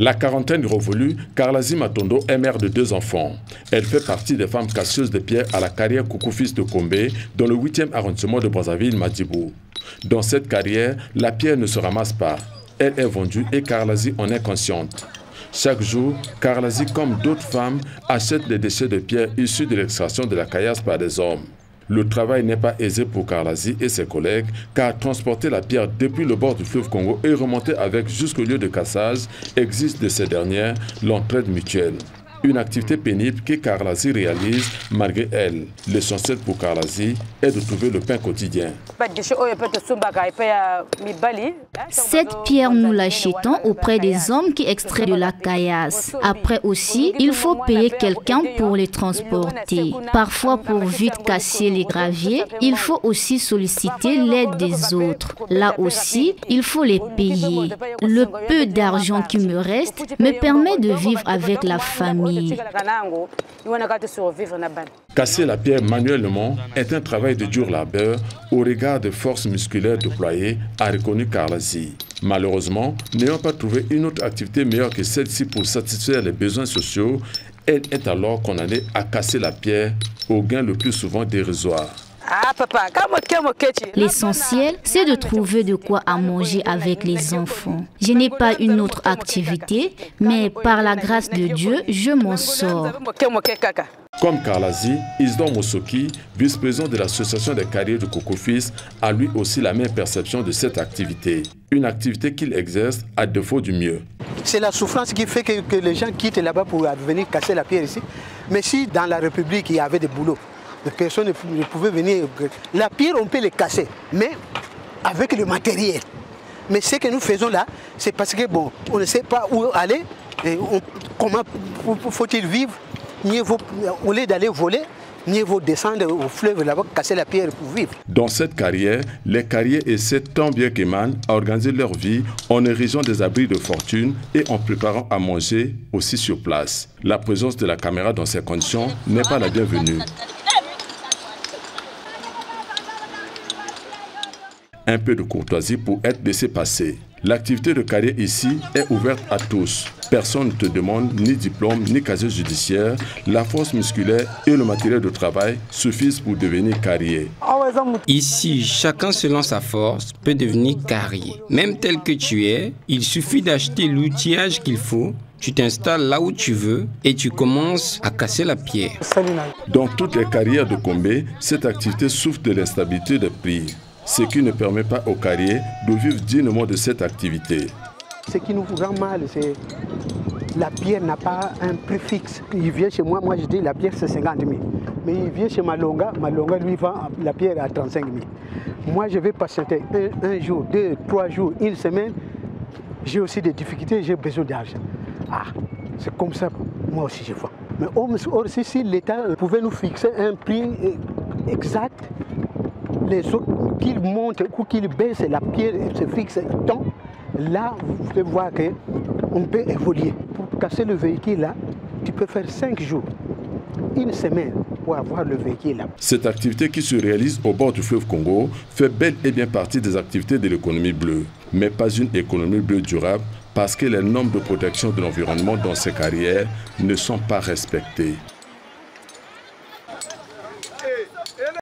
La quarantaine révolue, Karlazy Matondo est mère de 2 enfants. Elle fait partie des femmes casseuses de pierre à la carrière Coucou-Fils de Kombe, dans le 8e arrondissement de Brazzaville, Madibou. Dans cette carrière, la pierre ne se ramasse pas. Elle est vendue et Karlazy en est consciente. Chaque jour, Karlazy, comme d'autres femmes, achète les déchets de pierre issus de l'extraction de la caillasse par des hommes. Le travail n'est pas aisé pour Karlazy et ses collègues, car transporter la pierre depuis le bord du fleuve Congo et remonter avec jusqu'au lieu de cassage exige de ces dernières l'entraide mutuelle. Une activité pénible que Karlazy réalise malgré elle. L'essentiel pour Karlazy est de trouver le pain quotidien. Cette pierre, nous l'achetons auprès des hommes qui extraient de la caillasse. Après aussi, il faut payer quelqu'un pour les transporter. Parfois, pour vite casser les graviers, il faut aussi solliciter l'aide des autres. Là aussi, il faut les payer. Le peu d'argent qui me reste me permet de vivre avec la famille. Casser la pierre manuellement est un travail de dur labeur au regard des forces musculaires déployées, a reconnu Karlazy. Malheureusement, n'ayant pas trouvé une autre activité meilleure que celle-ci pour satisfaire les besoins sociaux, elle est alors condamnée à casser la pierre au gain le plus souvent dérisoire. L'essentiel, c'est de trouver de quoi à manger avec les enfants. Je n'ai pas une autre activité, mais par la grâce de Dieu, je m'en sors. Comme Karlazy, Isidore Mosoki, vice-président de l'association des carrières de Coucou-Fils, a lui aussi la même perception de cette activité. Une activité qu'il exerce à défaut du mieux. C'est la souffrance qui fait que les gens quittent là-bas pour venir casser la pierre ici. Mais si dans la République, il y avait des boulots, les personnes ne pouvaient venir. La pierre, on peut les casser, mais avec le matériel. Mais ce que nous faisons là, c'est parce que bon, on ne sait pas où aller, et comment faut-il vivre. Mieux vaut, au lieu d'aller voler, mieux vaut descendre au fleuve là-bas, casser la pierre pour vivre. Dans cette carrière, les carriers essaient tant bien que mal à organiser leur vie en érigeant des abris de fortune et en préparant à manger aussi sur place. La présence de la caméra dans ces conditions n'est pas la bienvenue. Un peu de courtoisie pour être laissé passer. L'activité de carrière ici est ouverte à tous. Personne ne te demande ni diplôme ni casier judiciaire. La force musculaire et le matériel de travail suffisent pour devenir carrier. Ici, chacun selon sa force peut devenir carrier. Même tel que tu es, il suffit d'acheter l'outillage qu'il faut. Tu t'installes là où tu veux et tu commences à casser la pierre. Dans toutes les carrières de Kombe, cette activité souffre de l'instabilité des prix, ce qui ne permet pas aux carriers de vivre dignement de cette activité. Ce qui nous rend mal, c'est que la pierre n'a pas un prix fixe. Il vient chez moi, je dis la pierre c'est 50 000. Mais il vient chez Malonga lui vend la pierre à 35 000. Moi je vais patienter un jour, 2, 3 jours, une semaine. J'ai aussi des difficultés, j'ai besoin d'argent. Ah, c'est comme ça, moi aussi je vois. Mais aussi si l'État pouvait nous fixer un prix exact, les autres qu'ils montent ou qu'ils baissent, la pierre se fixe tant. Là, vous pouvez voir qu'on peut évoluer. Pour casser le véhicule là, tu peux faire 5 jours, une semaine pour avoir le véhicule là. Cette activité qui se réalise au bord du fleuve Congo fait bel et bien partie des activités de l'économie bleue. Mais pas une économie bleue durable parce que les normes de protection de l'environnement dans ces carrières ne sont pas respectées.